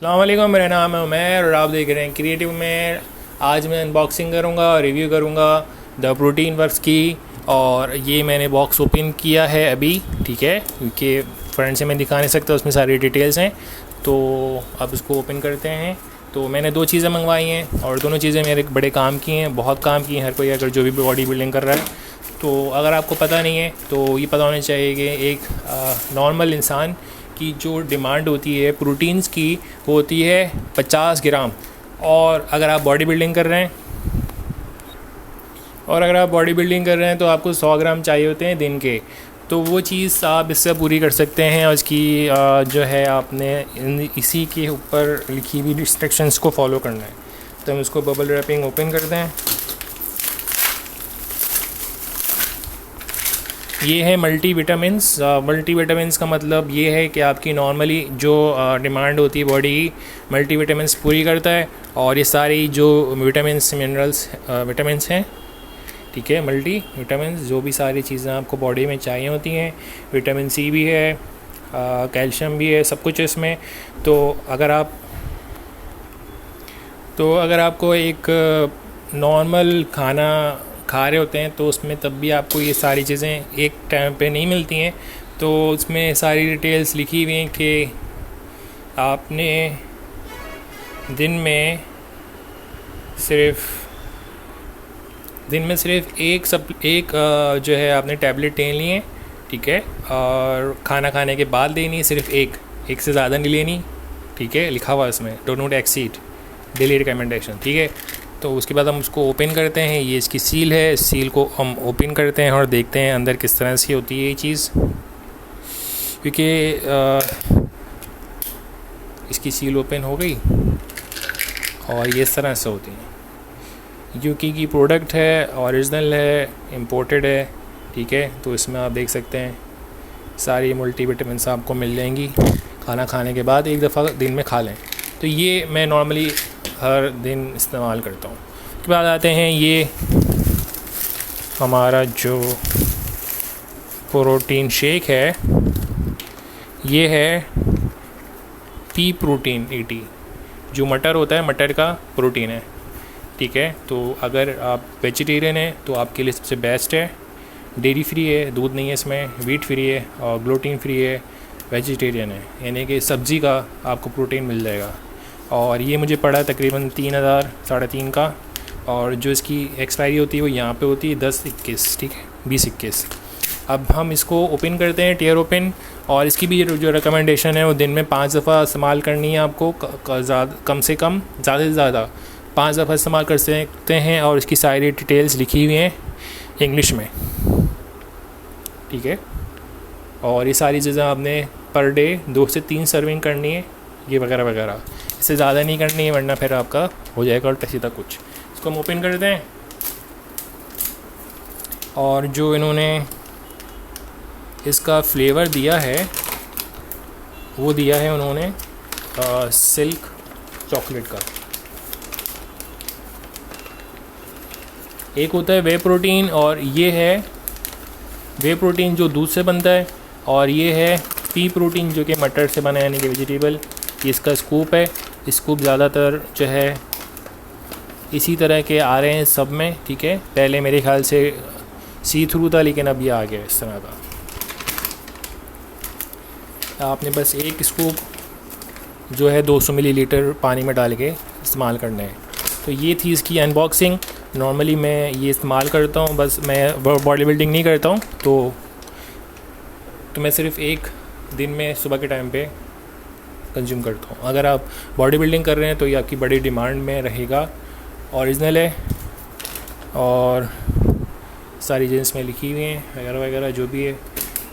अस्सलाम वालेकुम, मेरा नाम है उमैर और आप देख रहे हैं क्रिएटिव में। आज मैं अनबॉक्सिंग करूंगा और रिव्यू करूंगा द प्रोटीन वर्क्स की। और ये मैंने बॉक्स ओपन किया है अभी, ठीक है, क्योंकि फ्रंट से मैं दिखा नहीं सकता, उसमें सारी डिटेल्स हैं। तो अब इसको ओपन करते हैं। तो मैंने 2 चीज़ें मंगवाई हैं और दोनों चीज़ें मेरे बड़े काम की हैं, बहुत काम की हैं। हर कोई अगर जो भी बॉडी बिल्डिंग कर रहा है, तो अगर आपको पता नहीं है तो ये पता होना चाहिए कि एक नॉर्मल इंसान की जो डिमांड होती है प्रोटीन्स की वो होती है 50 ग्राम। और अगर आप बॉडी बिल्डिंग कर रहे हैं तो आपको 100 ग्राम चाहिए होते हैं दिन के। तो वो चीज़ आप इससे पूरी कर सकते हैं और इसकी जो है आपने इसी के ऊपर लिखी हुई इंस्ट्रक्शंस को फॉलो करना है। तो हम इसको बबल रैपिंग ओपन करते हैं। ये है मल्टीविटामिन्स। मल्टीविटामिन्स का मतलब ये है कि आपकी नॉर्मली जो डिमांड होती है बॉडी की, मल्टीविटामिन्स पूरी करता है। और ये सारी जो विटामिन्स मिनरल्स विटामिन्स हैं, ठीक है, मल्टीविटामिन्स जो भी सारी चीज़ें आपको बॉडी में चाहिए होती हैं। विटामिन सी भी है, कैल्शियम भी है, सब कुछ है इसमें। तो अगर आपको एक नॉर्मल खाना खा रहे होते हैं तो उसमें तब भी आपको ये सारी चीज़ें एक टाइम पे नहीं मिलती हैं। तो उसमें सारी डिटेल्स लिखी हुई हैं कि आपने दिन में सिर्फ एक जो है आपने टैबलेट लेनी है, ठीक है। और खाना खाने के बाद लेनी है सिर्फ एक से ज़्यादा नहीं लेनी, ठीक है, लिखा हुआ है इसमें, do not exceed daily recommendation, ठीक है। तो उसके बाद हम उसको ओपन करते हैं। ये इसकी सील है, इस सील को हम ओपन करते हैं और देखते हैं अंदर किस तरह से होती है ये चीज़, क्योंकि इसकी सील ओपन हो गई और ये इस तरह से होती है। यूकी की प्रोडक्ट है, ओरिजिनल है, इम्पोर्टेड है, ठीक है। तो इसमें आप देख सकते हैं सारी मल्टीविटामिन्स आपको मिल जाएंगी। खाना खाने के बाद एक दफ़ा दिन में खा लें। तो ये मैं नॉर्मली हर दिन इस्तेमाल करता हूँ। उसके बाद आते हैं ये हमारा जो प्रोटीन शेक है, ये है पी प्रोटीन 80, जो मटर होता है, मटर का प्रोटीन है, ठीक है। तो अगर आप वेजिटेरियन हैं तो आपके लिए सबसे बेस्ट है। डेयरी फ्री है, दूध नहीं है इसमें, वीट फ्री है और ग्लूटीन फ्री है, वेजिटेरियन है, यानी कि सब्ज़ी का आपको प्रोटीन मिल जाएगा। और ये मुझे पड़ा तकरीबन 3000 साढ़े 3 का। और जो इसकी एक्सपायरी होती है वो यहाँ पे होती है 10-21, ठीक है, 20-21। अब हम इसको ओपन करते हैं, टेयर ओपन। और इसकी भी जो रिकमेंडेशन है वो दिन में 5 दफ़ा इस्तेमाल करनी है आपको, कम से कम, ज़्यादा से ज़्यादा 5 दफ़ा इस्तेमाल कर सकते हैं। और इसकी सारी डिटेल्स लिखी हुई हैं इंग्लिश में, ठीक है। और ये सारी चीज़ें आपने पर डे 2 से 3 सर्विंग करनी है, ये वगैरह वगैरह, इससे ज़्यादा नहीं करनी है वरना फिर आपका हो जाएगा उल्टा सीधा कुछ। इसको हम ओपन करते हैं। और जो इन्होंने इसका फ्लेवर दिया है वो दिया है उन्होंने सिल्क चॉकलेट का। एक होता है वे प्रोटीन और ये है वे प्रोटीन जो दूध से बनता है। और ये है पी प्रोटीन जो कि मटर से बना है, यानी कि वेजिटेबल। ये इसका स्कूप है। स्कूप ज़्यादातर जो है इसी तरह के आ रहे हैं सब में, ठीक है। पहले मेरे ख्याल से सी थ्रू था, लेकिन अब ये आ गया इस तरह का। आपने बस एक स्कूप जो है 200 मिलीलीटर पानी में डाल के इस्तेमाल करना है। तो ये थी इसकी अनबॉक्सिंग। नॉर्मली मैं ये इस्तेमाल करता हूँ, बस मैं बॉडी बिल्डिंग नहीं करता हूँ, तो मैं सिर्फ एक दिन में सुबह के टाइम पे कंज्यूम करता हूँ। अगर आप बॉडी बिल्डिंग कर रहे हैं तो ये आपकी बड़ी डिमांड में रहेगा। ओरिजिनल है और सारी चीज़ें में लिखी हुई हैं वगैरह वगैरह जो भी है।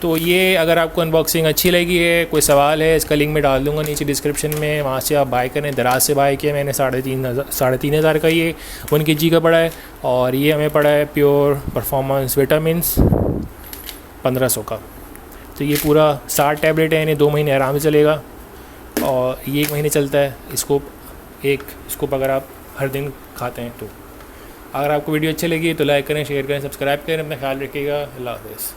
तो ये अगर आपको अनबॉक्सिंग अच्छी लगी है, कोई सवाल है, इसका लिंक मैं डाल दूँगा नीचे डिस्क्रिप्शन में, वहाँ से आप बाय करें। दराज से बाय किया मैंने, 3,500 का ये 1 kg का पड़ा है। और ये हमें पड़ा है प्योर परफॉर्मेंस विटामिन्स 1500 का। तो ये पूरा 60 टैबलेट है, यानी 2 महीने आराम से चलेगा। और ये 1 महीने चलता है एक स्कूप अगर आप हर दिन खाते हैं तो। अगर आपको वीडियो अच्छी लगी तो लाइक करें, शेयर करें, सब्सक्राइब करें। अपना ख्याल रखिएगा। अल्लाह हाफ़िज़।